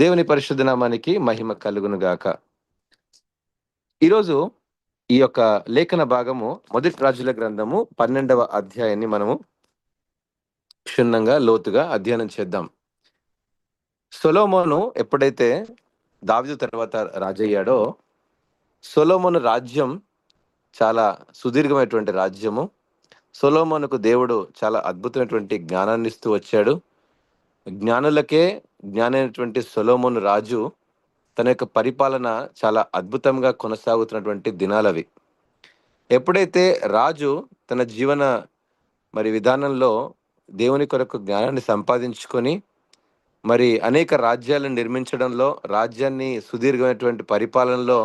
దేవుని పరిశుద్ధ నామానికి మహిమ కలుగును గాక. ఈరోజు ఈ యొక్క లేఖన భాగము మొదటి రాజుల గ్రంథము 12వ అధ్యాయాన్ని మనము క్షుణ్ణంగా లోతుగా అధ్యయనం చేద్దాం. సొలొమోను ఎప్పుడైతే దావీదు తర్వాత రాజయ్యాడో, సొలొమోను రాజ్యం చాలా సుదీర్ఘమైనటువంటి రాజ్యము. సొలొమోనుకు దేవుడు చాలా అద్భుతమైనటువంటి జ్ఞానాన్ని ఇస్తూ వచ్చాడు. జ్ఞానులకే జ్ఞానైనటువంటి సొలొమోను రాజు తన యొక్క పరిపాలన చాలా అద్భుతంగా కొనసాగుతున్నటువంటి దినాలవి. ఎప్పుడైతే రాజు తన జీవన విధానంలో దేవుని కొరకు జ్ఞానాన్ని సంపాదించుకొని అనేక రాజ్యాలను నిర్మించడంలో, రాజ్యాన్ని సుదీర్ఘమైనటువంటి పరిపాలనలో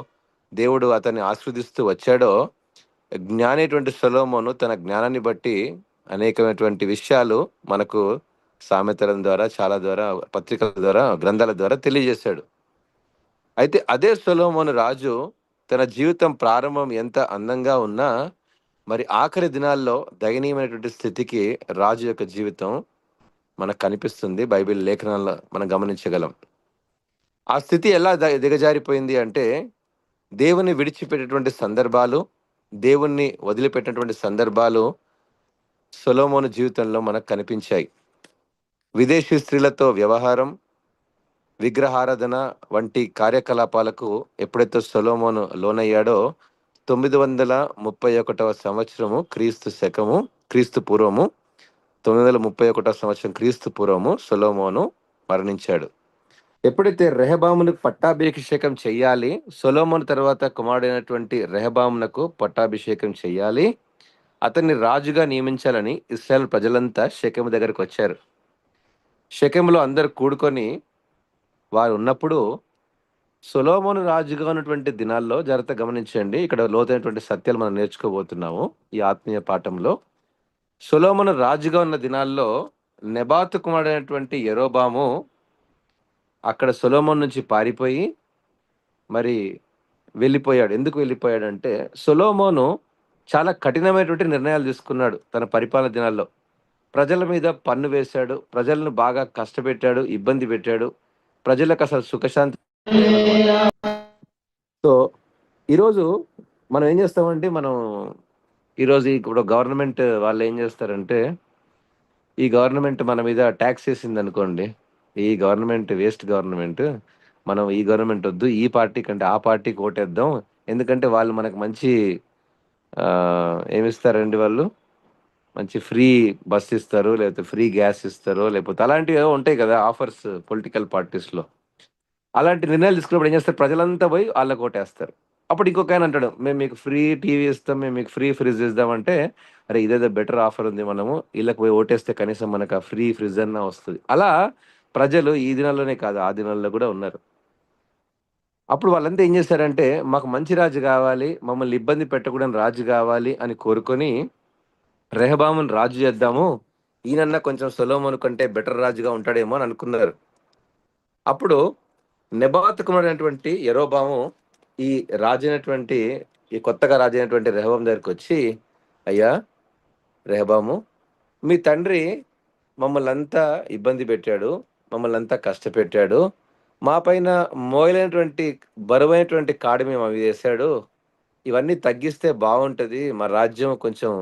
దేవుడు అతన్ని ఆశీర్వదిస్తూ వచ్చాడో, జ్ఞానైనటువంటి సొలొమోను తన జ్ఞానాన్ని బట్టి అనేకమైనటువంటి విషయాలు మనకు సామెతల ద్వారా, చాలా ద్వారా, పత్రికల ద్వారా, గ్రంథాల ద్వారా తెలియజేశాడు. అయితే అదే సొలొమోను రాజు తన జీవితం ప్రారంభం ఎంత అందంగా ఉన్నా ఆఖరి దినాల్లో దయనీయమైనటువంటి స్థితికి రాజు యొక్క జీవితం మనకు కనిపిస్తుంది. బైబిల్ లేఖనాల్లో మనం గమనించగలం. ఆ స్థితి ఎలా దిగజారిపోయింది అంటే, దేవుని విడిచిపెట్టేటువంటి సందర్భాలు, దేవుణ్ణి వదిలిపెట్టినటువంటి సందర్భాలు సొలొమోను జీవితంలో మనకు కనిపించాయి. విదేశీ స్త్రీలతో వ్యవహారం, విగ్రహారాధన వంటి కార్యకలాపాలకు ఎప్పుడైతే సొలొమోను లోనయ్యాడో, 931వ సంవత్సరము క్రీస్తు పూర్వము 931 సంవత్సరం క్రీస్తు పూర్వము సొలొమోను మరణించాడు. ఎప్పుడైతే రెహబామును పట్టాభిషేకం చెయ్యాలి, సొలొమోను తర్వాత కుమారుడైనటువంటి రెహబామునకు పట్టాభిషేకం చెయ్యాలి, అతన్ని రాజుగా నియమించాలని ఇశ్రాయేలు ప్రజలంతా షెకెము దగ్గరకు వచ్చారు. షెకెములో అందరు కూడుకొని వారు ఉన్నప్పుడు, సొలొమోను రాజుగా ఉన్నటువంటి దినాల్లో జాగ్రత్త గమనించండి. ఇక్కడ లోతైనటువంటి సత్యాలు మనం నేర్చుకోబోతున్నాము ఈ ఆత్మీయ పాఠంలో. సొలొమోను రాజుగా ఉన్న దినాల్లో నెబాతు కుమారుడైనటువంటి యరొబాము అక్కడ సొలొమోను నుంచి పారిపోయి వెళ్ళిపోయాడు. ఎందుకు వెళ్ళిపోయాడంటే, సొలొమోను చాలా కఠినమైనటువంటి నిర్ణయాలు తీసుకున్నాడు తన పరిపాలన దినాల్లో. ప్రజల మీద పన్ను వేశాడు, ప్రజలను బాగా కష్టపెట్టాడు, ఇబ్బంది పెట్టాడు, ప్రజలకు అసలు సుఖశాంతి. సో ఈరోజు మనం ఏం చేస్తామంటే, ఈరోజు ఇప్పుడు గవర్నమెంట్ వాళ్ళు ఏం చేస్తారంటే, ఈ గవర్నమెంట్ మన మీద ట్యాక్స్ వేసింది అనుకోండి, ఈ గవర్నమెంట్ వేస్ట్ గవర్నమెంట్, మనం ఈ గవర్నమెంట్ వద్దు, ఈ పార్టీ కంటే ఆ పార్టీకి ఓటేద్దాం, ఎందుకంటే వాళ్ళు మనకు మంచి ఏమిస్తారండి, వాళ్ళు మంచి ఫ్రీ బస్ ఇస్తారు, లేకపోతే ఫ్రీ గ్యాస్ ఇస్తారు, లేకపోతే అలాంటివి ఉంటాయి కదా ఆఫర్స్ పొలిటికల్ పార్టీస్లో. అలాంటి నిర్ణయాలు తీసుకున్నప్పుడు ఏం చేస్తారు, ప్రజలంతా పోయి వాళ్ళకి ఓటేస్తారు. అప్పుడు ఇంకొక ఆయన అంటాడు, మేము మీకు ఫ్రీ టీవీ ఇస్తాం, మేము మీకు ఫ్రీ ఫ్రిడ్జ్ ఇద్దామంటే, అరే ఇదేదో బెటర్ ఆఫర్ ఉంది, మనము వీళ్ళకి పోయి ఓటేస్తే కనీసం మనకు ఆ ఫ్రీ ఫ్రిడ్జ్ అన్నా వస్తుంది. అలా ప్రజలు ఈ దినాల్లోనే కాదు, ఆ దినాల్లో కూడా ఉన్నారు. అప్పుడు వాళ్ళంతా ఏం చేశారంటే, మాకు మంచి రాజు కావాలి, మమ్మల్ని ఇబ్బంది పెట్టకూడని రాజు కావాలి అని కోరుకొని రెహబామును రాజు చేద్దాము, ఈయనన్నా కొంచెం సొలొమోను కంటే బెటర్ రాజుగా ఉంటాడేమో అని అనుకున్నారు. అప్పుడు నెబాతు కుమారుడైనటువంటి యరొబాము ఈ కొత్తగా రాజైనటువంటి రెహబాము దగ్గరికి వచ్చి, అయ్యా రెహబాము, మీ తండ్రి మమ్మల్ని అంతా ఇబ్బంది పెట్టాడు, మమ్మల్ని అంతా కష్టపెట్టాడు, మా పైన మోయలేనటువంటి బరువైనటువంటి కాడి మేము అవి వేశాడు, ఇవన్నీ తగ్గిస్తే బాగుంటది, మా రాజ్యం కొంచెం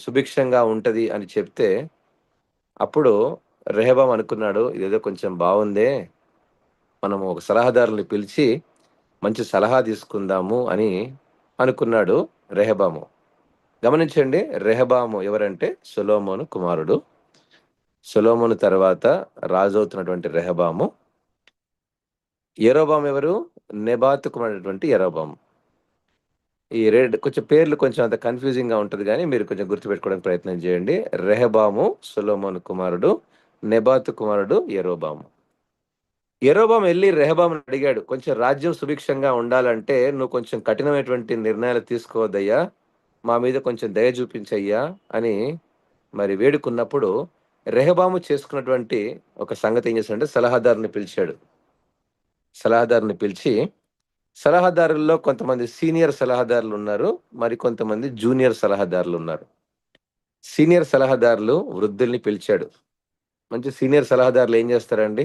సుభిక్షంగా ఉంటది అని చెప్తే, అప్పుడు రెహబాము అనుకున్నాడు, ఇదేదో కొంచెం బాగుందే, మనము ఒక సలహాదారుని పిలిచి మంచి సలహా తీసుకుందాము అని అనుకున్నాడు రెహబాము. గమనించండి, రెహబాము ఎవరంటే సొలొమోను కుమారుడు. సొలొమోను తర్వాత రాజు అవుతున్నటువంటి రెహబాము. యరొబాము ఎవరు? నెబాతు కుమారుడైనటువంటి యరొబాము. ఈ కొంచెం పేర్లు కొంచెం అంత కన్ఫ్యూజింగ్ గా ఉంటుంది, కానీ మీరు కొంచెం గుర్తుపెట్టుకోవడానికి ప్రయత్నం చేయండి. రెహబాము సొలొమోను కుమారుడు, నెబాతు కుమారుడు యరొబాము. యరొబాము వెళ్ళి రెహబామును అడిగాడు, కొంచెం రాజ్యం సుభిక్షంగా ఉండాలంటే నువ్వు కొంచెం కఠినమైనటువంటి నిర్ణయాలు తీసుకోవద్దయ్యా, మా మీద కొంచెం దయ చూపించయ్యా అని వేడుకున్నప్పుడు, రెహబాము చేసుకున్నటువంటి ఒక సంగతి ఏం చేశాడంటే, సలహాదారుని పిలిచాడు. సలహాదారుని పిలిచి, సలహాదారుల్లో కొంతమంది సీనియర్ సలహాదారులు ఉన్నారు, కొంతమంది జూనియర్ సలహాదారులు ఉన్నారు. సీనియర్ సలహాదారులు వృద్ధుల్ని పిలిచాడు. మంచి సీనియర్ సలహాదారులు ఏం చేస్తారండి,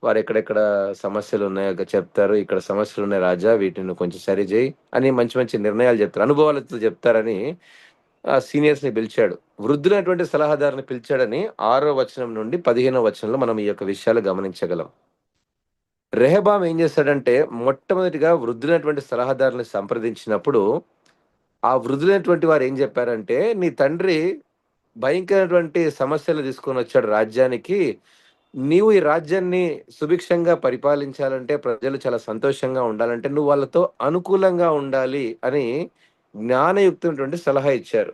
వారు ఎక్కడెక్కడ సమస్యలు ఉన్నాయో చెప్తారు. ఇక్కడ సమస్యలు ఉన్నాయి రాజా, వీటిని నువ్వు కొంచెం సరిచేయి అని మంచి మంచి నిర్ణయాలు చెప్తారు. అనుభవాలతో చెప్తారని సీనియర్స్‌ని పిలిచాడు. వృద్ధులైనటువంటి సలహాదారుని పిలిచాడని 6వ వచనం నుండి 15వ వచనంలో మనం ఈ యొక్క విషయాలు గమనించగలం. రెహబాం ఏం చేశాడంటే మొట్టమొదటిగా వృద్ధులైనటువంటి సలహాదారుని సంప్రదించినప్పుడు, ఆ వృద్ధులైనటువంటి వారు ఏం చెప్పారంటే, "నీ తండ్రి భయంకరమైనటువంటి సమస్యలు తీసుకొనొచ్చాడు రాజ్యానికి. నీవు ఈ రాజ్యాన్ని సుభిక్షంగా పరిపాలించాలంటే, ప్రజలు చాలా సంతోషంగా ఉండాలంటే, నువ్వు వాళ్ళతో అనుకూలంగా ఉండాలి" అని జ్ఞానయుక్తమైనటువంటి సలహా ఇచ్చారు.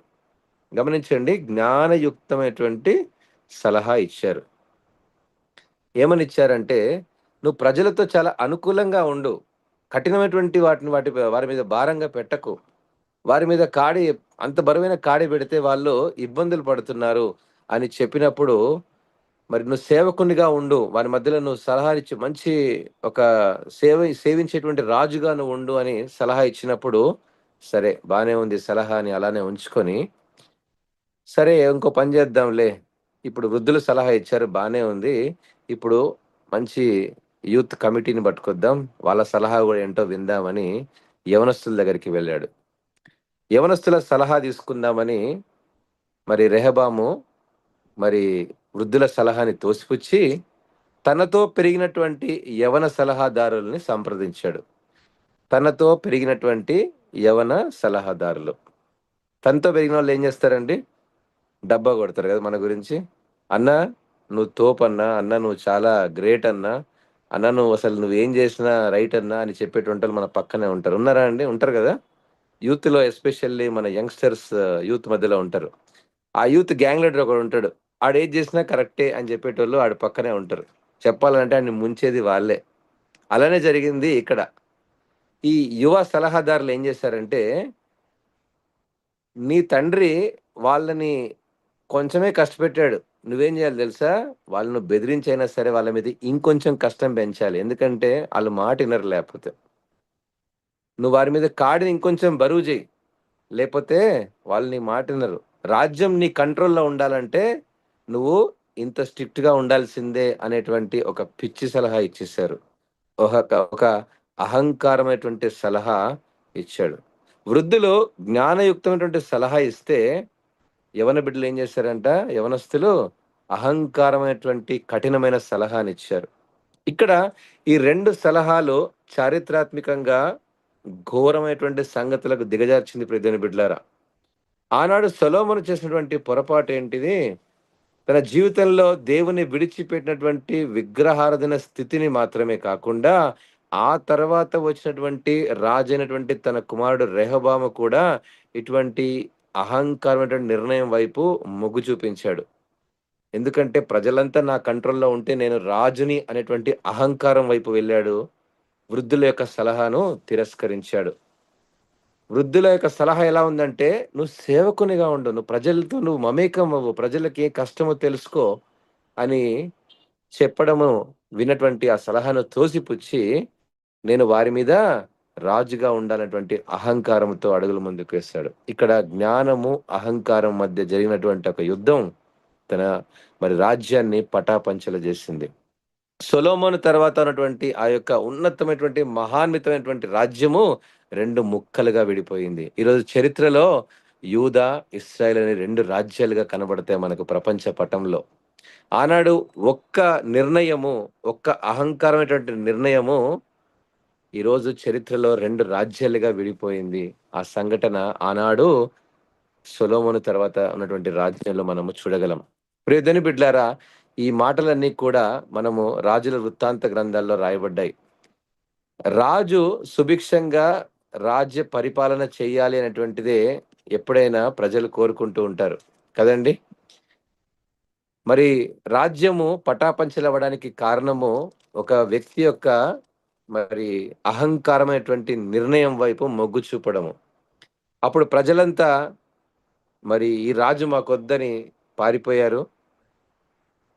గమనించండి, జ్ఞానయుక్తమైనటువంటి సలహా ఇచ్చారు. ఏమని ఇచ్చారంటే, "నువ్వు ప్రజలతో చాలా అనుకూలంగా ఉండు. కఠినమైనటువంటి వారి మీద భారంగా పెట్టకు. వారి మీద అంత బరువైన కాడి పెడితే వాళ్ళు ఇబ్బందులు పడుతున్నారు" అని చెప్పినప్పుడు, మరి నువ్వు సేవకునిగా ఉండు. వారి మధ్యలో నువ్వు సలహాలిచ్చి మంచి ఒక సేవించేటువంటి రాజుగా నువ్వు ఉండు అని సలహా ఇచ్చినప్పుడు, సరే బానే ఉంది సలహా అని అలానే ఉంచుకొని, సరే ఇంకో పని చేద్దాంలే. ఇప్పుడు వృద్ధులు సలహా ఇచ్చారు బానే ఉంది. ఇప్పుడు మంచి యూత్ కమిటీని పట్టుకొద్దాం. వాళ్ళ సలహా గూడా ఏంటో విందామని యవనస్తుల దగ్గరికి వెళ్ళాడు. యవనస్తుల సలహా తీసుకుందామని మరి రెహబాము మరి వృద్ధుల సలహాని తోసిపుచ్చి, తనతో పెరిగినటువంటి యవన సలహాదారుల్ని సంప్రదించాడు. తనతో పెరిగినటువంటి యవన సలహాదారులు. తనతో పెరిగినోళ్ళు ఏం చేస్తారండి? డబ్బా కొడతారు కదా మన గురించి. "అన్నా నువ్వు తోపన్నా, అన్నా నువ్వు చాలా గ్రేట్ అన్నా, అన్నా నువ్వేం చేసినా రైట్ అన్నా" అని చెప్పేటోంటోళ్ళు మన పక్కనే ఉంటారు. ఉన్నారా అండి? ఉంటారు గదా! యూత్‌లో ఎస్పెషల్లీ మన యంగ్‌స్టర్స్ యూత్ మధ్యలో ఉంటారు. ఆ యూత్ గ్యాంగ్ లీడర్ ఒకడుంటాడు. ఆడేది చేసినా కరెక్టే అని చెప్పేటోళ్ళు ఆడి పక్కనే ఉంటారు. చెప్పాలంటే ఆడిని ముంచేది వాళ్ళే. అలానే జరిగింది ఇక్కడ. ఈ యువ సలహాదారులు ఏం చేశారంటే, నీ తండ్రి వాళ్ళని కొంచెమే కష్టపెట్టాడు. నువ్వేం చేయాలి తెలుసా? వాళ్ళని బెదిరించైనా సరే వాళ్ళ మీద ఇంకొంచెం కష్టం పెంచాలి. ఎందుకంటే ఆళ్ళు మాట ఇనరు లేపోతే. నువ్వు వారి మీద కాడిని ఇంకొంచెం బరువు చెయ్యి. లేపోతే వాళ్ళు నీ మాట ఇనరు. రాజ్యం నీ కంట్రోల్‌లో ఉండాలంటే నువ్వు ఇంత స్ట్రిక్ట్‌గా ఉండాల్సిందే అనేటువంటి ఒక పిచ్చి సలహా ఇచ్చేశారు. ఒక అహంకారమైనటువంటి సలహా ఇచ్చాడు. వృద్ధులు జ్ఞానయుక్తమైనటువంటి సలహా ఇస్తే, యవన బిడ్డలు ఏం చేశారంట? యవనస్తులు అహంకారమైనటువంటి కఠినమైన సలహానిచ్చారు. ఇక్కడ ఈ 2 సలహాలు చారిత్రాత్మకంగా ఘోరమైనటువంటి సంగతులకు దిగజార్చింది ప్రియమైన బిడ్డలారా. ఆనాడు సొలొమోను చేసినటువంటి పొరపాటేంటిది? తన జీవితంలో దేవుని విడిచిపెట్టినటువంటి విగ్రహారాధన స్థితిని మాత్రమే కాకుండా, ఆ తర్వాత వచ్చినటువంటి రాజైనటువంటి తన కుమారుడు రెహబాము కూడా ఇటువంటి అహంకారమైనటువంటి నిర్ణయం వైపు మొగ్గు చూపించాడు. ఎందుకంటే ప్రజలంతా నా కంట్రోల్‌లో ఉంటే నేను రాజుని అనేటువంటి అహంకారం వైపు వెళ్ళాడు. వృద్ధుల యొక్క సలహాను తిరస్కరించాడు. వృద్ధుల యొక్క సలహా ఎలా ఉందంటే, "నువ్వు సేవకునిగా ఉండు. నువ్వు ప్రజలతో మమేకం అవ్వు. ప్రజలకి ఏ కష్టమో తెలుసుకో" అని చెప్పడము విన్నటువంటి ఆ సలహాను తోసిపుచ్చి, నేను వారి మీద రాజుగా ఉండాలన్నటువంటి అహంకారంతో అడుగులు ముందుకేశాడు. ఇక్కడ జ్ఞానము, అహంకారం మధ్య జరిగినటువంటి ఒక యుద్ధం తన రాజ్యాన్ని పటాపంచలు జేసింది. సొలొమోను తర్వాత ఉన్నటువంటి ఆ యొక్క ఉన్నతమైనటువంటి, మహాన్వితమైనటువంటి రాజ్యము 2 ముక్కలుగా విడిపోయింది. ఈరోజు చరిత్రలో యూదా, ఇశ్రాయేల్ అనే 2 రాజ్యాలుగా కనబడతాయి మనకు ప్రపంచ పటంలో. ఆనాడు ఒక్క నిర్ణయము, ఒక్క అహంకారమైనటువంటి నిర్ణయము ఈరోజు చరిత్రలో 2 రాజ్యాలుగా విడిపోయింది. ఆ సంఘటన ఆనాడు సొలొమోను తర్వాత ఉన్నటువంటి రాజ్యంలో మనము చూడగలం. ప్రియదేని బిడ్డలారా, ఈ మాటలన్నీ కూడా మనము రాజుల వృత్తాంత గ్రంథాల్లో రాయబడ్డాయి. రాజు సుభిక్షంగా రాజ్య పరిపాలన చేయాలి అనేటువంటిదే ఎప్పుడైనా ప్రజలు కోరుకుంటూ ఉంటారు. కదండీ! మరి రాజ్యము పటాపంచలవ్వడానికి కారణము ఒక వ్యక్తి యొక్క మరి అహంకారమైనటువంటి నిర్ణయం వైపు మొగ్గు చూపడము. అప్పుడు ప్రజలంతా మరి ఈ రాజు మాకొద్దని పారిపోయారు.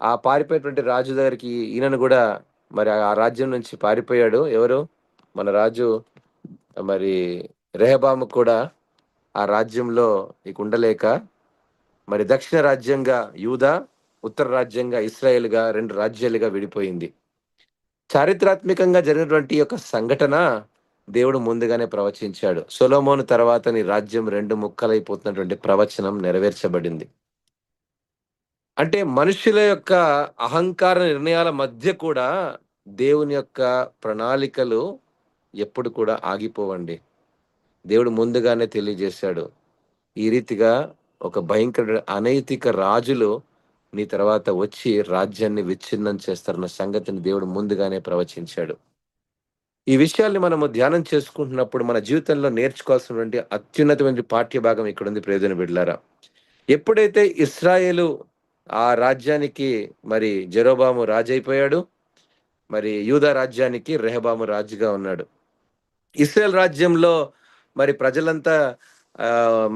ఆ పారిపోయేటువంటి రాజు దగ్గరికి ఈయనను గూడా మరి ఆ రాజ్యం నుంచి పారిపోయాడు. ఎవరు? మన రాజు మరి రెహబాము కూడా ఆ రాజ్యంలో ఇక ఉండలేక మరి దక్షిణ రాజ్యంగా యూదా, ఉత్తర రాజ్యంగా ఇశ్రాయేలుగా 2 రాజ్యాలుగా విడిపోయింది. చారిత్రాత్మకంగా జరిగినటువంటి ఈ యొక్క సంఘటన దేవుడు ముందుగానే ప్రవచించాడు. సొలొమోను తర్వాత నీ రాజ్యం 2 ముక్కలైపోతున్నటువంటి ప్రవచనం నెరవేర్చబడింది. అంటే మనుషుల యొక్క అహంకార నిర్ణయాల మధ్య కూడా దేవుని యొక్క ప్రణాళికలు ఎప్పుడు కూడా ఆగిపోవండి. దేవుడు ముందుగానే తెలియజేశాడు. ఈ రీతిగా ఒక భయంకర అనైతిక రాజులు నీ తర్వాత వచ్చి రాజ్యాన్ని విచ్ఛిన్నం చేస్తారన్న సంగతిని దేవుడు ముందుగానే ప్రవచించాడు. ఈ విషయాల్ని మనము ధ్యానం చేసుకుంటున్నప్పుడు మన జీవితంలో నేర్చుకోవాల్సినటువంటి అత్యున్నతమైన పాఠ్య భాగం ఇక్కడుంది ప్రియమైన బిడ్డలారా. ఎప్పుడైతే ఇశ్రాయేలు ఆ రాజ్యానికి మరి జెరొబాము రాజైపోయాడు. మరి యూదా రాజ్యానికి రెహబాము రాజుగా ఉన్నాడు. ఇశ్రాయేల్ రాజ్యంలో మరి ప్రజలంతా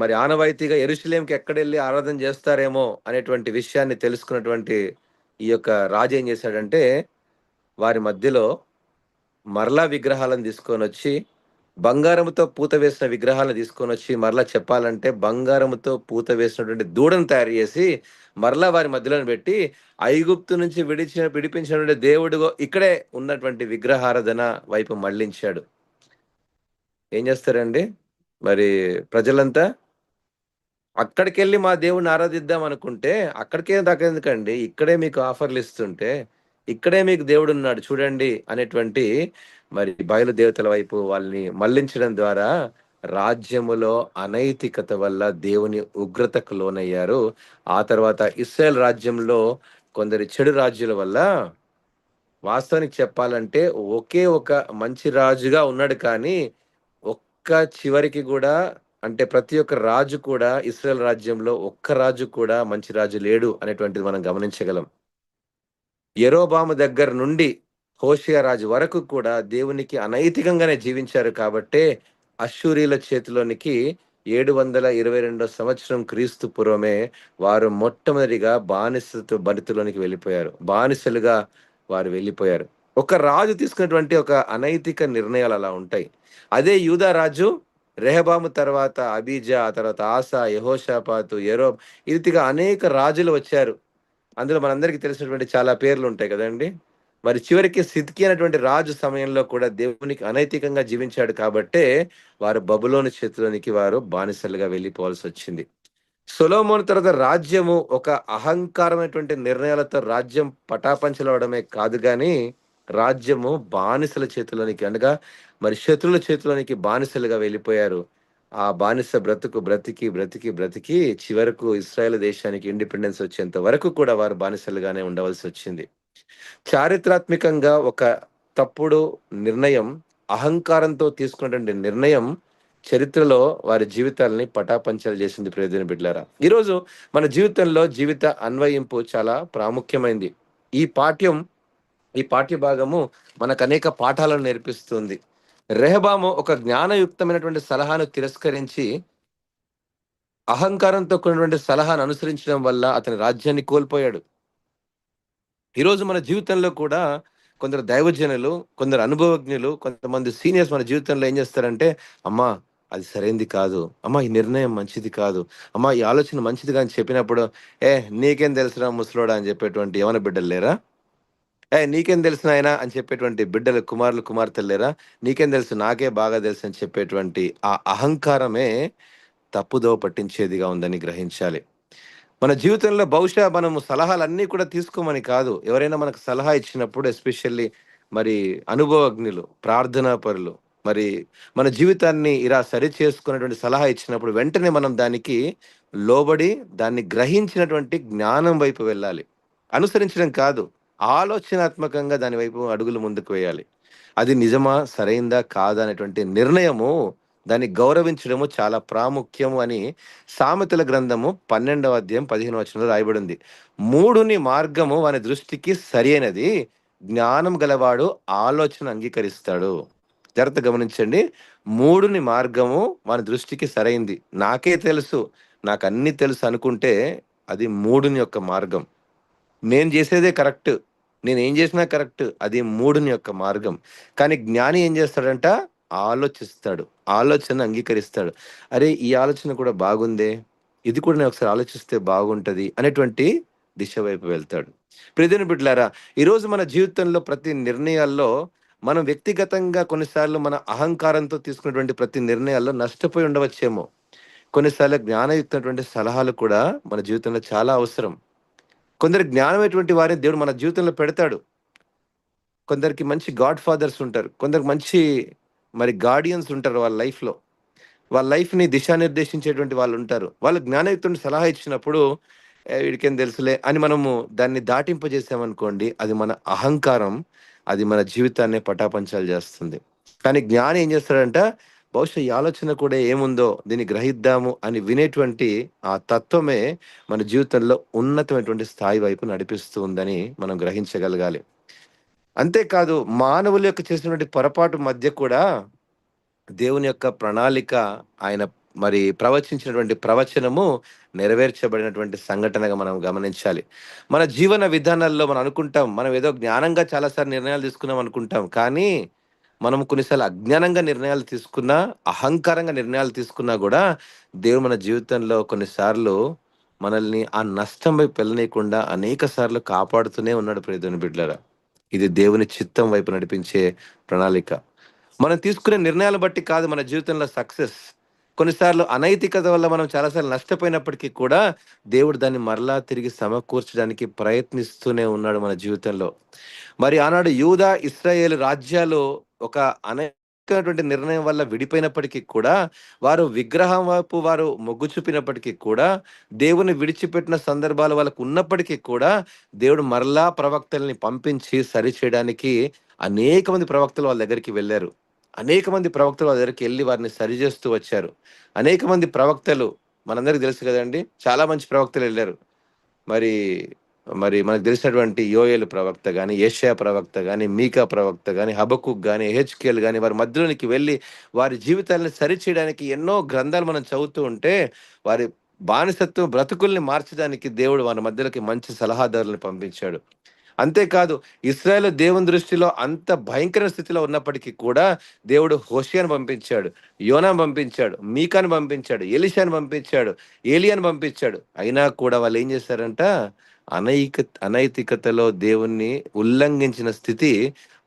మరి ఆనవాయితీగా యెరూషలేంకి ఎక్కడెళ్లి ఆరాధన చేస్తారేమో అనేటువంటి విషయాన్ని తెలుసుకున్నటువంటి ఈ యొక్క రాజు ఏం చేశాడంటే, వారి మధ్యలో మరలా విగ్రహాలను తీసుకొనొచ్చి, బంగారముతో పూత వేసిన విగ్రహాలను తీసుకొనొచ్చి, మరలా చెప్పాలంటే బంగారముతో పూత వేసినటువంటి దూడను తయారు చేసి, మరలా వారి మధ్యలోన పెట్టి, ఐగుప్తు నుంచి విడిపించినటువంటి దేవుడు ఇక్కడే ఉన్నటువంటి విగ్రహారాధన వైపు మళ్ళించాడు. ఏం చేస్తారండి? మరి ప్రజలంతా అక్కడికెళ్ళి మా దేవుడిని ఆరాధిద్దాం అనుకుంటే, అక్కడికే దాకెందుకండి? ఇక్కడే మీకు ఆఫర్‌లు ఇస్తుంటే, ఇక్కడే మీకు దేవుడున్నాడు చూడండి అనేటువంటి మరి బయలు దేవతల వైపు వాళ్ళని మళ్లించడం ద్వారా రాజ్యములో అనైతికత వల్ల దేవుని ఉగ్రతకు లోనయ్యారు. ఆ తర్వాత ఇశ్రాయేల్ రాజ్యంలో కొందరి చెడు రాజుల వల్ల వాస్తవానికి చెప్పాలంటే ఒకే ఒక మంచి రాజుగా ఉన్నాడు కానీ, చివరికి గూడా అంటే ప్రతి ఒక్క రాజు కూడా ఇశ్రాయేల్ రాజ్యంలో ఒక్క రాజు కూడా మంచి రాజు లేడు అనేటువంటిది మనం గమనించగలం. యరొబాము దగ్గర నుండి హోషేయ రాజు వరకు కూడా దేవునికి అనైతికంగానే జీవించారు కాబట్టే అష్షూరీయుల చేతిలోనికి 722 సంవత్సరం క్రీస్తు పూర్వమే వారు మొట్టమొదటిగా బరితులోనికి వెళ్ళిపోయారు. బానిసలుగా వారు వెళ్ళిపోయారు. ఒక రాజు తీసుకున్నటువంటి ఒక అనైతిక నిర్ణయాలు అలా ఉంటాయి. అదే యూదా రాజు రెహబాము తర్వాత అబీజా, ఆ తర్వాత ఆసా, యెహోషాపాతు, ఈ రీతిగా అనేక రాజులు వచ్చారు. అందులో మనందరికీ తెలిసినటువంటి చాలా పేర్లుంటాయి గదండీ! మరి చివరికి సిద్కియా అనేటువంటి రాజు సమయంలో కూడా దేవునికి అనైతికంగా జీవించాడు కాబట్టే, వారు బబులోను చేతిలోనికి వారు బానిసలుగా వెళ్ళిపోవాల్సొచ్చింది. సొలొమోను తర్వాత రాజ్యము ఒక అహంకారమైనటువంటి నిర్ణయాలతో రాజ్యం పటాపంచలవడమే కాదు గానీ, రాజ్యము బానిసల చేతిలోనికి అనగా మరి శత్రువుల చేతిలోనికి బానిసలుగా వెళ్ళిపోయారు. ఆ బానిస బ్రతికి చివరకు ఇశ్రాయేల్ దేశానికి ఇండిపెండెన్స్ వచ్చేంత వరకు కూడా వారు బానిసలుగానే ఉండవలసొచ్చింది. చారిత్రాత్మకంగా ఒక తప్పుడు నిర్ణయం, అహంకారంతో తీసుకున్నటువంటి నిర్ణయం చరిత్రలో వారి జీవితాల్ని పటాపంచలు చేసింది ప్రియమైన బిడ్డలారా. ఈరోజు మన జీవితంలో జీవిత అన్వయింపు చాలా ప్రాముఖ్యమైంది. ఈ పాఠ్యం ఈ పాఠ్య భాగము మనకు అనేక పాఠాలను నేర్పిస్తుంది. రెహబాము ఒక జ్ఞానయుక్తమైనటువంటి సలహాను తిరస్కరించి అహంకారంతో కూడినటువంటి సలహాను అనుసరించడం వల్ల అతని రాజ్యాన్ని కోల్పోయాడు. ఈరోజు మన జీవితంలో కూడా కొందరు దైవజనులు, కొందరు అనుభవజ్ఞులు, కొంతమంది సీనియర్స్ మన జీవితంలో ఏం చేస్తారంటే, అమ్మా అది సరైంది కాదు. అమ్మా ఈ నిర్ణయం మంచిది కాదు. అమ్మా ఈ ఆలోచన మంచిది కాదని చెప్పినప్పుడు, ఏ నీకేం తెలుసురా ముసలోడా అని చెప్పేటువంటి యవన బిడ్డలు లేరా? నీకేం తెలుసు నాయనా అని చెప్పేటువంటి బిడ్డలు, కుమారులు, కుమార్తెలు లేరా? నీకేం తెలుసు నాకే బాగా తెలుసు అని చెప్పేటువంటి ఆ అహంకారమే తప్పుదోవ పట్టించేదిగా ఉందని గ్రహించాలి. మన జీవితంలో బహుశా మనము సలహాలన్నీ కూడా తీసుకోమని కాదు. ఎవరైనా మనకు సలహా ఇచ్చినప్పుడు ఎస్పెషల్లీ మరి అనుభవజ్ఞులు, ప్రార్థనా పరులు, మరి మన జీవితాన్ని ఇలా సరిచేసుకునేటువంటి సలహా ఇచ్చినప్పుడు వెంటనే మనం దానికి లోబడి, దాన్ని గ్రహించినటువంటి జ్ఞానం వైపు వెళ్ళాలి. అనుసరించడం కాదు. ఆలోచనాత్మకంగా దాని వైపు అడుగులు ముందుకు వేయాలి. అది నిజమా? సరైందా? కాదా? అనేటువంటి నిర్ణయము దాన్ని గౌరవించడము చాలా ప్రాముఖ్యము అని సామెతల గ్రంథము 12వ అధ్యాయం 15వ వచనంలో రాయబడింది. మూఢుని మార్గము వాని దృష్టికి సరియైనది. జ్ఞానం గలవాడు ఆలోచన అంగీకరిస్తాడు. జాగ్రత్తగా గమనించండి. మూఢుని మార్గము వాని దృష్టికి సరైంది. నాకే తెలుసు, నాకన్నీ తెలుసు అనుకుంటే అది మూఢుని యొక్క మార్గం. నేను చేసేదే కరెక్ట్. నేనేం చేసినా కరెక్ట్. అది మూఢుని యొక్క మార్గం. కానీ జ్ఞాని ఏం చేస్తాడంట? ఆలోచిస్తాడు. ఆలోచనను అంగీకరిస్తాడు. అరే! ఈ ఆలోచన కూడా బాగుందే! ఇది కూడా నేను ఒకసారి ఆలోచిస్తే బాగుంటది అనేటువంటి దిశ వైపు వెళ్తాడు. ప్రియమైన బిడ్డలారా, ఈరోజు మన జీవితంలో ప్రతి నిర్ణయాల్లో మనం వ్యక్తిగతంగా కొన్నిసార్లు మన అహంకారంతో తీసుకున్నటువంటి ప్రతి నిర్ణయాల్లో నష్టపోయి ఉండవచ్చేమో. కొన్నిసార్లు జ్ఞానయుక్తమైనటువంటి సలహాలు కూడా మన జీవితంలో చాలా అవసరం. కొందరు జ్ఞానమైనటువంటి వారిని దేవుడు మన జీవితంలో పెడతాడు. కొందరికి మంచి గాడ్ ఫాదర్స్ ఉంటారు. కొందరికి మంచి గార్డియన్స్ ఉంటారు వాళ్ళ లైఫ్‌లో. వాళ్ళ లైఫ్‌ని దిశానిర్దేశించేటువంటి వాళ్ళుంటారు. వాళ్ళు జ్ఞానయుక్తుని సలహా ఇచ్చినప్పుడు, వీడికేం తెలుసులే అని మనము దాన్ని దాటింపజేసామనుకోండి, అది మన అహంకారం, అది మన జీవితాన్నే పటాపంచలు జేస్తుంది. కానీ జ్ఞాని ఏం జేస్తాడంట, బహుశా ఈ ఆలోచన కూడా ఏముందో దీన్ని గ్రహిద్దాము అని వినేటువంటి ఆ తత్వమే మన జీవితంలో ఉన్నతమైనటువంటి స్థాయి వైపు నడిపిస్తూ ఉందని మనం గ్రహించగలగాలి. అంతేకాదు మానవుల యొక్క చేసినటువంటి పొరపాటు మధ్య కూడా దేవుని యొక్క ప్రణాళిక, ఆయన ప్రవచించినటువంటి ప్రవచనము నెరవేర్చబడినటువంటి సంఘటనగా మనం గమనించాలి. మన జీవన విధానాల్లో మనం అనుకుంటాం, మనం ఏదో జ్ఞానంగా చాలా సార్లు నిర్ణయాలు తీసుకున్నాం అనుకుంటాం. కానీ, మనం కొన్నిసార్లు అజ్ఞానంగా నిర్ణయాలు తీసుకున్నా, అహంకారంగా నిర్ణయాలు తీసుకున్నా గూడా, దేవుడు మన జీవితంలో కొన్నిసార్లు మనల్ని ఆ నష్టం వైపు వెళ్ళనీయకుండా అనేక సార్లు కాపాడుతూనే ఉన్నాడు ప్రియ దేవుని బిడ్డలారా. ఇది దేవుని చిత్తం వైపు నడిపించే ప్రణాళిక. మనం తీసుకునే నిర్ణయాలు బట్టి కాదు మన జీవితంలో సక్సెస్. కొన్నిసార్లు అనైతికత వల్ల మనం చాలా సార్లు నష్టపోయినప్పటికీ కూడా, దేవుడు దాన్ని మరలా తిరిగి సమకూర్చడానికి ప్రయత్నిస్తూనే ఉన్నాడు మన జీవితంలో. మరి ఆనాడు యూదా, ఇశ్రాయేలు రాజ్యాలు ఒక అనేకమైనటువంటి నిర్ణయం వల్ల విడిపోయినప్పటికీ కూడా, వారు విగ్రహం వైపు వారు మొగ్గు చూపినప్పటికీ కూడా, దేవుని విడిచిపెట్టిన సందర్భాలు వాళ్ళకు ఉన్నప్పటికీ కూడా, దేవుడు మరలా ప్రవక్తల్ని పంపించి సరిచేయడానికి అనేక మంది ప్రవక్తలు వాళ్ళ దగ్గరికి వెళ్లారు. అనేక మంది ప్రవక్తలు వాళ్ళ దగ్గరికెళ్లి వారిని సరిజేస్తూ వచ్చారు. అనేక మంది ప్రవక్తలు, మనందరికి తెలుసు గదండీ! చాలా మంచి ప్రవక్తలెళ్లారు. మరి, మనకు తెలిసినటువంటి యోయేలు ప్రవక్త గాని, యెషయా ప్రవక్త గాని, మీకా ప్రవక్త గాని, హబక్కూక్ గాని, యెహెజ్కేలు గాని వారి మధ్యలోనికి వెళ్లి వారి జీవితాలను సరిచేయడానికి ఎన్నో గ్రంథాలు మనం చదువుతూ ఉంటే, వారి బానిసత్వం బ్రతుకుల్ని మార్చడానికి దేవుడు వారి మధ్యలోకి మంచి సలహాదారులను పంపించాడు. అంతేకాదు, ఇశ్రాయేలు దేవుని దృష్టిలో అంత భయంకర స్థితిలో ఉన్నప్పటికీ కూడా, దేవుడు హోషేయను పంపించాడు, యోనాను పంపించాడు, మీకాను పంపించాడు, ఎలీషాను పంపించాడు, ఏలీయాను పంపించాడు. అయినా కూడా వాళ్ళేం చేశారంట, అనైతికతలో దేవుణ్ణి ఉల్లంఘించిన స్థితి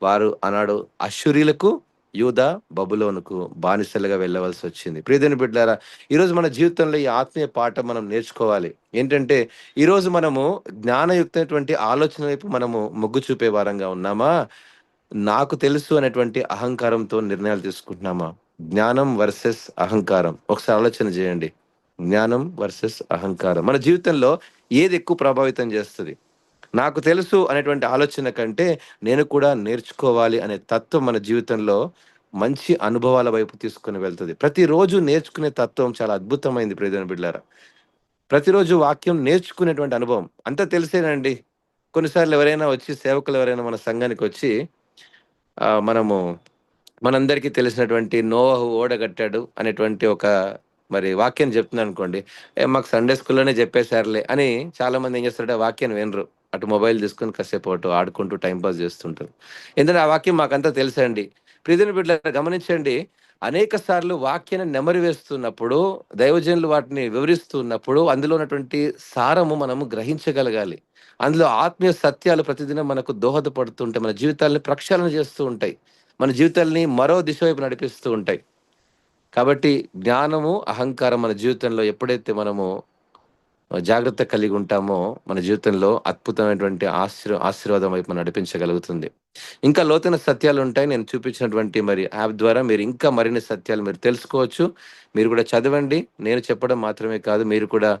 వారు ఆనాడు అష్షూరీయులకు, యూదా, బబులోనుకు బానిసలుగా వెళ్ళవలసొచ్చింది. ప్రియదేవుని బిడ్డలారా, ఈరోజు మన జీవితంలో ఈ ఆత్మీయ పాఠం మనం నేర్చుకోవాలి. ఏంటంటే, ఈరోజు మనము జ్ఞానయుక్తమైనటువంటి ఆలోచన వైపు మనము మొగ్గు చూపే వారంగా ఉన్నామా? నాకు తెలుసు అనేటువంటి అహంకారంతో నిర్ణయాలు తీసుకుంటున్నామా? జ్ఞానం వర్సెస్ అహంకారం. ఒకసారి ఆలోచన చేయండి. జ్ఞానం వర్సెస్ అహంకారం. మన జీవితంలో ఏది ఎక్కువ ప్రభావితం చేస్తది? నాకు తెలుసు అనేటువంటి ఆలోచన కంటే, నేను కూడా నేర్చుకోవాలి అనే తత్వం మన జీవితంలో మంచి అనుభవాల వైపు తీసుకొని వెళ్తది. ప్రతిరోజు నేర్చుకునే తత్వం చాలా అద్భుతమైంది ప్రియమైన బిడ్డలారా. ప్రతిరోజు వాక్యం నేర్చుకునేటువంటి అనుభవం. అంతా తెలిసేనండి. కొన్నిసార్లు ఎవరైనా వచ్చి సేవకులు ఎవరైనా మన సంఘానికొచ్చి మనము మనందరికీ తెలిసినటువంటి నోవహు ఓడ కట్టాడు అనేటువంటి ఒక వాక్యం చెప్తున్నాననుకోండి. మాకు సండే స్కూల్‌లోనే చెప్పేసారులే అని చాలామంది ఏం చేస్తారంటే ఆ వాక్యాన్ని వినరు. అటు మొబైల్ తీసుకొని కాసేపు అటు ఆడుకుంటూ టైమ్ పాస్ చేస్తుంటారు. ఎందుకంటే ఆ వాక్యం మాకంతా తెలుసండి. ప్రియమైన బిడ్డలారా గమనించండి. అనేక సార్లు వాక్యాన్ని నెమరు వేస్తున్నప్పుడు, దైవజనులు వాటిని వివరిస్తున్నప్పుడు అందులో ఉన్నటువంటి సారము మనము గ్రహించగలగాలి. అందులో ఆత్మీయ సత్యాలు ప్రతిదినం మనకు దోహదపడుతుంటాయి. మన జీవితాల్ని ప్రక్షాళన చేస్తూ ఉంటాయి. మన జీవితాల్ని మరో దిశ వైపు నడిపిస్తూ ఉంటాయి. కాబట్టి జ్ఞానము, అహంకారం మన జీవితంలో ఎప్పుడైతే మనము జాగ్రత్త కలిగి ఉంటామో, మన జీవితంలో అద్భుతమైనటువంటి ఆశీర్వాదం వైపు మనం నడిపించగలుగుతుంది. ఇంకా లోతైన సత్యాలుంటాయి. నేను చూపించినటువంటి యాప్ ద్వారా మీరు ఇంకా మరిన్ని సత్యాలు మీరు తెలుసుకోవచ్చు. మీరు కూడా చదవండి. నేను చెప్పడం మాత్రమే కాదు, మీరు కూడా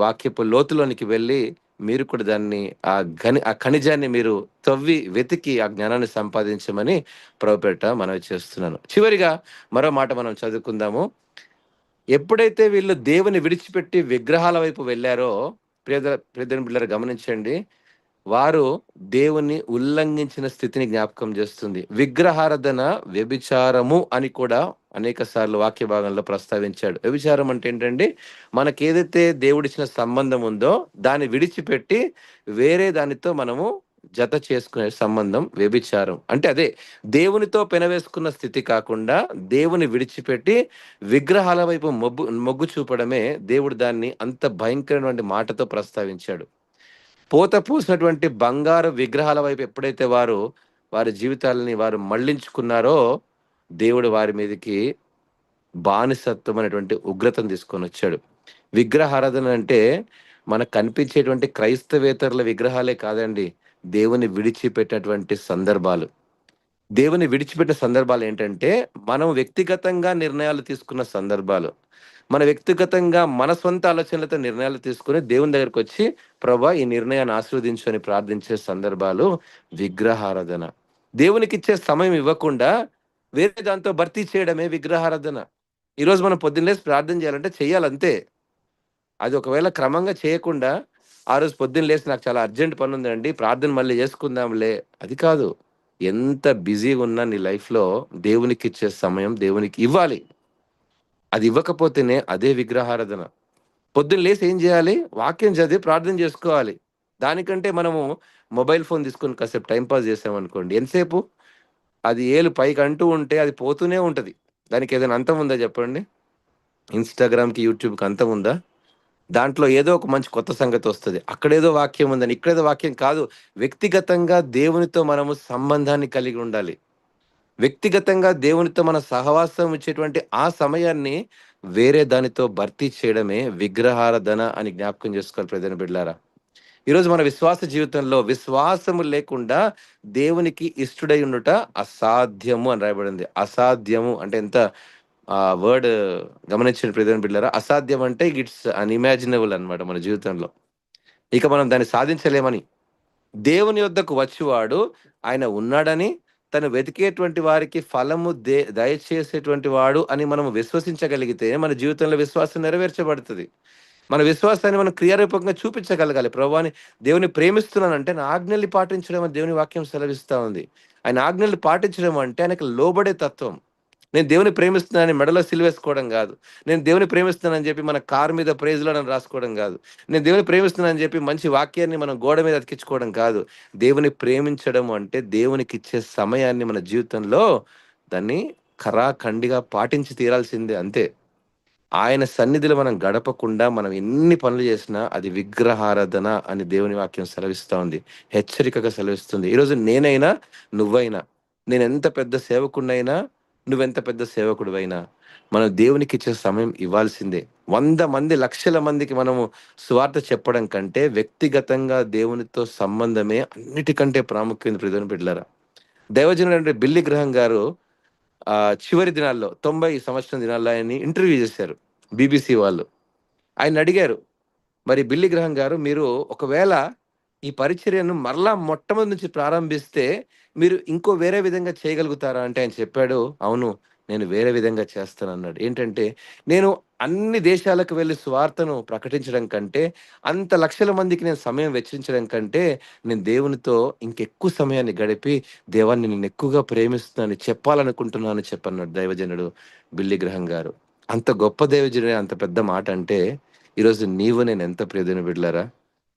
వాక్యపు లోతులోనికి వెళ్ళి, మీరు కూడా దాన్ని ఆ ఖనిజాన్ని మీరు తవ్వి, వెతికి ఆ జ్ఞానాన్ని సంపాదించమని ప్రభుపేట మనవి చేస్తున్నాను. చివరిగా మరో మాట మనం చదువుకుందాము. ఎప్పుడైతే వీళ్ళు దేవుని విడిచిపెట్టి విగ్రహాల వైపు వెళ్లారో, ప్రియదేవుని బిడ్డలారా గమనించండి. వారు దేవుని ఉల్లంఘించిన స్థితిని జ్ఞాపకం చేస్తుంది. విగ్రహారాధన వ్యభిచారము అని కూడా అనేక సార్లు వాక్య భాగంలో ప్రస్తావించాడు. వ్యభిచారం అంటే ఏంటండి? మనకేదైతే దేవుడిచ్చిన సంబంధం ఉందో దాన్ని విడిచిపెట్టి వేరే దానితో మనము జత చేసుకునే సంబంధం వ్యభిచారం. అంటే అదే, దేవునితో పెనవేసుకున్న స్థితి కాకుండా దేవుని విడిచిపెట్టి విగ్రహాల వైపు మొగ్గు చూపడమే దేవుడు దాన్ని అంత భయంకరమైన మాటతో ప్రస్తావించాడు. పోత పోసినటువంటి బంగారు విగ్రహాల వైపు ఎప్పుడైతే వారి జీవితాలని వారు మళ్ళించుకున్నారో, దేవుడు వారి మీదకి బానిసత్వం అనేటువంటి ఉగ్రతను తీసుకొనొచ్చాడు. విగ్రహారాధన అంటే మనకు కనిపించేటువంటి క్రైస్తవేతరుల విగ్రహాలే కాదండి. దేవుని విడిచిపెట్టినటువంటి సందర్భాలు. దేవుని విడిచిపెట్టిన సందర్భాలేంటంటే, మనం వ్యక్తిగతంగా నిర్ణయాలు తీసుకున్న సందర్భాలు. మన వ్యక్తిగతంగా మన సొంత ఆలోచనలతో నిర్ణయాలు తీసుకొని దేవుని దగ్గరకొచ్చి, ప్రభా ఈ నిర్ణయాన్ని ఆశీర్వదించు అని ప్రార్థించే సందర్భాలు విగ్రహారాధన. దేవునికిచ్చే సమయం ఇవ్వకుండా వేరే దాంతో భర్తీ చేయడమే విగ్రహారాధన. ఈరోజు మనం పొద్దున్న లేసి ప్రార్థన చేయాలంటే చెయ్యాలంతే. అది ఒకవేళ క్రమంగా చేయకుండా, ఆ రోజు పొద్దున్న లేసి నాకు చాలా అర్జెంట్ పనుందండి, ప్రార్థన మళ్ళీ చేసుకుందాంలే, అది కాదు. ఎంత బిజీగున్నా నీ లైఫ్‌లో దేవునికిచ్చే సమయం దేవునికి ఇవ్వాలి. అది ఇవ్వకపోతేనే అదే విగ్రహారాధన. పొద్దున్న లేసి ఏం జేయాలి? వాక్యం చదివి ప్రార్థన జేసుకోవాలి. దానికంటే మనము మొబైల్ ఫోన్ తీసుకొని కాసేపు టైమ్ పాస్ చేసామనుకోండి, ఎంతసేపు? అది ఏలు పైకంటూ ఉంటే అది పోతూనే ఉంటది. దానికేదైనా అంతం ఉందా జెప్పండి? ఇన్‌స్టాగ్రామ్‌కి, యూట్యూబ్‌కి అంతం ఉందా? దాంట్లో ఏదో ఒక మంచి కొత్త సంగతొస్తది. అక్కడేదో వాక్యం ఉందని, ఇక్కడేదో వాక్యం కాదు. వ్యక్తిగతంగా దేవునితో మనము సంబంధాన్ని కలిగి ఉండాలి. వ్యక్తిగతంగా దేవునితో మన సహవాసం ఇచ్చేటువంటి ఆ సమయాన్ని వేరే దానితో భర్తీ చేయడమే విగ్రహారాధన అని జ్ఞాపకం చేసుకోవాలి ప్రియమైన బిడ్డలారా. ఈరోజు మన విశ్వాస జీవితంలో విశ్వాసము లేకుండా దేవునికి ఇష్టడై ఉండుట అసాధ్యము అని రాయబడింది. అసాధ్యము అంటే ఎంత వర్డ్ గమనించండి ప్రియమైన బిడ్డలారా. అసాధ్యం అంటే ఇట్స్ అన్‌ఇమాజినబుల్ అన్నమాట మన జీవితంలో. ఇక మనం దాన్ని సాధించలేమని. దేవుని యొద్దకు వచ్చువాడు ఆయన ఉన్నాడని, తను వెతికేటువంటి వారికి ఫలము దయచేసేటువంటి వాడు అని మనం విశ్వసించగలిగితే మన జీవితంలో విశ్వాసం నెరవేర్చబడుతది. మన విశ్వాసాన్ని మనం క్రియారూపకంగా చూపించగలగాలి. ప్రభువాని దేవుని ప్రేమిస్తున్నానంటే నా ఆజ్ఞల్ని పాటించడం అని దేవుని వాక్యం సెలవిస్తా ఉంది. ఆయన ఆజ్ఞల్ని పాటించడం అంటే ఆయనకు లోబడే తత్వం. నేను దేవుని ప్రేమిస్తున్నానని మెడలో సిలువేసుకోవడం గాదు. నేను దేవుని ప్రేమిస్తున్నానని జెప్పి మన కారు మీద ప్రైజ్ లార్డ్ అని రాసుకోవడం గాదు. నేను దేవుని ప్రేమిస్తున్నానని జెప్పి మంచి వాక్యాన్ని మనం గోడ మీద అతికించుకోవడం కాదు. దేవుని ప్రేమించడం అంటే దేవునికిచ్చే సమయాన్ని మన జీవితంలో దాన్ని ఖరాఖండిగా పాటించి తీరాల్సిందే అంతే. ఆయన సన్నిధిలో మనం గడపకుండా మనం ఎన్ని పనులు చేసినా అది విగ్రహారాధన అని దేవుని వాక్యం సెలవిస్తా ఉంది. హెచ్చరికగా సెలవిస్తుంది. ఈరోజు నేనైనా, నువ్వైనా, నేనెంత పెద్ద సేవకుడినైనా, నువ్వెంత పెద్ద సేవకుడివైనా, మనం దేవునికిచ్చే సమయం ఇవ్వాల్సిందే. 100 మంది, లక్షల మందికి మనము సువార్త చెప్పడం కంటే వ్యక్తిగతంగా దేవునితో సంబంధమే అన్నిటికంటే ప్రాముఖ్యమైన ప్రియమైన బిడ్డలారా. దైవజనుడైన బిల్లీ గ్రహం గారు చివరి దినాల్లో 90 సంవత్సరం దినాల్లో ఆయన్ని ఇంటర్వ్యూ చేశారు బీబీసీ వాళ్ళు. ఆయన్నడిగారు, "మరి బిల్లీ గ్రహం గారు, మీరు ఒకవేళ ఈ పరిచర్యను మరలా మొట్టమొదటి నుంచి ప్రారంభిస్తే మీరు ఇంకో వేరే విధంగా చేయగలుగుతారా?" అంటే ఆయన చెప్పాడు, "అవును, నేను వేరే విధంగా చేస్తానన్నాడు." ఏంటంటే, "నేను అన్ని దేశాలకు వెళ్లి సువార్తను ప్రకటించడం కంటే, అంత లక్షల మందికి నేను సమయం వెచ్చించడం కంటే, నేను దేవునితో ఇంకెక్కువ సమయాన్ని గడిపి, దేవా నేను నిన్నెక్కువగా ప్రేమిస్తున్నానని చెప్పాలనుకుంటున్నాను" చెప్పన్నాడు దైవజనుడు బిల్లీ గ్రహం గారు. అంత గొప్ప దైవజనుడే అంత పెద్ద మాట అంటే, ఈరోజు నీవు నేను ఎంత ప్రియమైన బిడ్డలారా?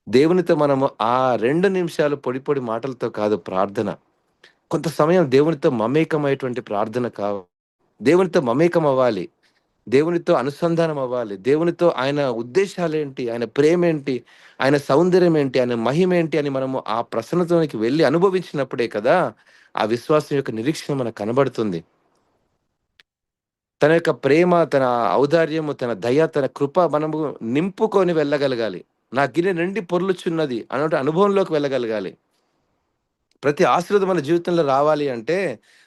దేవునితో మనము ఆ 2 నిమిషాలు పొడి పొడి మాటలతో కాదు ప్రార్థన. కొంత సమయం దేవునితో మమేకమయ్యేటువంటి ప్రార్థన దేవునితో మమేకం అవ్వాలి. దేవునితో అనుసంధానం అవ్వాలి. దేవునితో ఆయన ఉద్దేశాలేంటి? ఆయన ప్రేమేంటి? ఆయన సౌందర్యం ఏంటి? ఆయన మహిమేంటి? అని మనము ఆ ప్రసన్నతలోనికి వెళ్లి అనుభవించినప్పుడే కదా, ఆ విశ్వాసం యొక్క నిరీక్షణ మనకు కనబడుతుంది. తన యొక్క ప్రేమ, తన ఔదార్యము, తన దయ, తన కృప మనము నింపుకొని వెళ్ళగలగాలి. నా గిన్నె నిండి పొర్లుచున్నది అన్నట్టు అనుభవంలోకి వెళ్ళగలగాలి. ప్రతి ఆశీర్వాదం మన జీవితంలో రావాలి అంటే,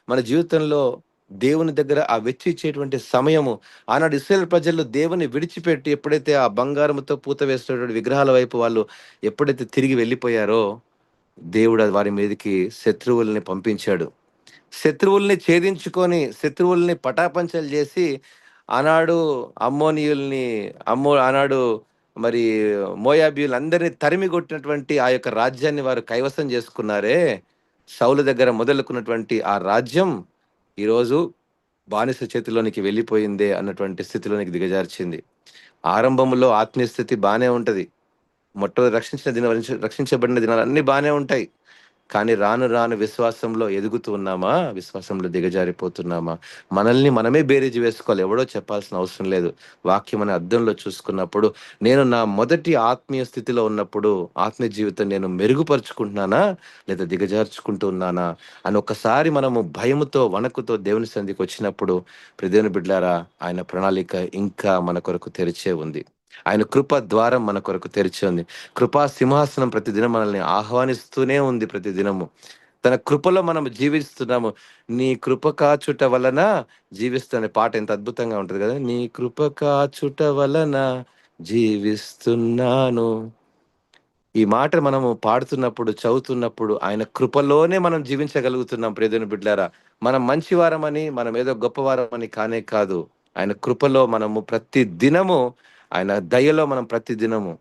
మన జీవితంలో దేవుని దగ్గర ఆ వెచ్చిచ్చేటువంటి సమయము, ఆనాడు ఇశ్రాయేలు ప్రజలు దేవుని విడిచిపెట్టి ఎప్పుడైతే ఆ బంగారముతో పూత వేసినటువంటి విగ్రహాల వైపు వాళ్ళు ఎప్పుడైతే తిరిగి వెళ్ళిపోయారో, దేవుడు వారి మీదకి శత్రువుల్ని పంపించాడు. శత్రువుల్ని ఛేదించుకొని, శత్రువుల్ని పటాపంచలు జేసి, ఆనాడు అమ్మోనీయుల్ని ఆనాడు మరి మోయాబీయులందరిని తరిమి కొట్టినటువంటి ఆ యొక్క రాజ్యాన్ని వారు కైవసం చేసుకున్నారే, సౌలు దగ్గర మొదలుకున్నటువంటి ఆ రాజ్యం ఈరోజు బానిస చేతిలోనికి వెళ్ళిపోయిందే అన్నటువంటి స్థితిలోనికి దిగజార్చింది. ఆరంభంలో ఆత్మీయ స్థితి బానే ఉంటది. మొట్టమొదటి రక్షించబడిన దినాలు అన్నీ బానే ఉంటాయి. కానీ రాను రాను విశ్వాసంలో ఎదుగుతూ ఉన్నామా? విశ్వాసంలో దిగజారిపోతున్నామా? మనల్ని మనమే బేరీజు వేసుకోవాలి. ఎవడో చెప్పాల్సిన అవసరం లేదు. వాక్యం అనే అద్దంలో చూసుకున్నప్పుడు, నేను నా మొదటి ఆత్మీయ స్థితిలో ఉన్నప్పుడు, ఆత్మీయ జీవితం నేను మెరుగుపరుచుకుంటున్నానా? లేదా దిగజార్చుకుంటూ ఉన్నానా? అని ఒక్కసారి మనము భయముతో, వణకుతో దేవుని సన్నిధికొచ్చినప్పుడు, ప్రియ దేవుని బిడ్డలారా, ఆయన ప్రణాళిక ఇంకా మన కొరకు తెరిచే ఉంది. ఆయన కృప ద్వారం మన కొరకు తెరిచి ఉంది. కృపా సింహాసనం ప్రతిదినం మనల్ని ఆహ్వానిస్తూనే ఉంది ప్రతిదినము. తన కృపలో మనం జీవిస్తున్నాము. నీ కృప కాచుట వలన జీవిస్తున్న పాట ఎంత అద్భుతంగా ఉంటది కదా! నీ కృప కాచుట వలన జీవిస్తున్నాను. ఈ మాట మనము పాడుతున్నప్పుడు, చదువుతున్నప్పుడు ఆయన కృపలోనే మనం జీవించగలుగుతున్నాం ప్రియదేవుని బిడ్డలారా. మనం మంచివారమని, మనం ఏదో గొప్పవారమని కానే కాదు. ఆయన కృపలో మనము ప్రతి దినము, ఆయన దయలో మనం ప్రతి దినము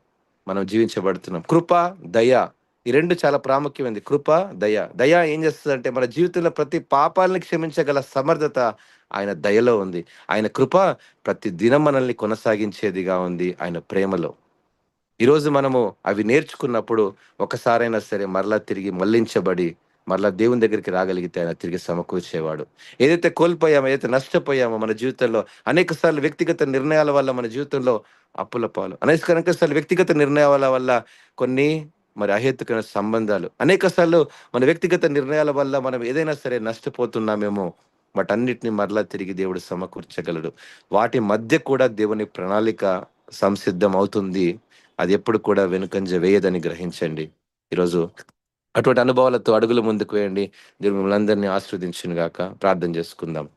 మనం జీవించబడుతున్నాం. కృప, దయ ఈ 2 చాలా ప్రాముఖ్యమైనది. కృప, దయ. దయ ఏం చేస్తదంటే మన జీవితంలో ప్రతి పాపాలను క్షమించగల సమర్థత ఆయన దయలో ఉంది. ఆయన కృప ప్రతి దినం మనల్ని కొనసాగించేదిగా ఉంది ఆయన ప్రేమలో. ఈరోజు మనము అవి నేర్చుకున్నప్పుడు ఒకసారైనా సరే మరలా తిరిగి మళ్ళించబడి మరలా దేవుని దగ్గరికి రాగలిగితే ఆయన తిరిగి సమకూర్చేవాడు. ఏదైతే కోల్పోయామో, ఏదైతే నష్టపోయామో మన జీవితంలో అనేక సార్లు వ్యక్తిగత నిర్ణయాల వల్ల మన జీవితంలో అప్పుల పాలు, అనేక సార్లు వ్యక్తిగత నిర్ణయాల వల్ల కొన్ని మరి అహేతుకమైన సంబంధాలు, అనేక సార్లు మన వ్యక్తిగత నిర్ణయాల వల్ల మనం ఏదైనా సరే నష్టపోతున్నామేమో, వాటన్నిటిని మరలా తిరిగి దేవుడు సమకూర్చగలడు. వాటి మధ్య కూడా దేవుని ప్రణాళిక సంసిద్ధం అవుతుంది. అది ఎప్పుడు కూడా వెనుకంజ వేయదని గ్రహించండి. ఈరోజు అటువంటి అనుభవాలతో అడుగులు ముందుకు వేయండి. దేవుడు మిమ్మల్ని అందరినీ ఆశీర్వదించును గాక. ప్రార్థన చేసుకుందాం.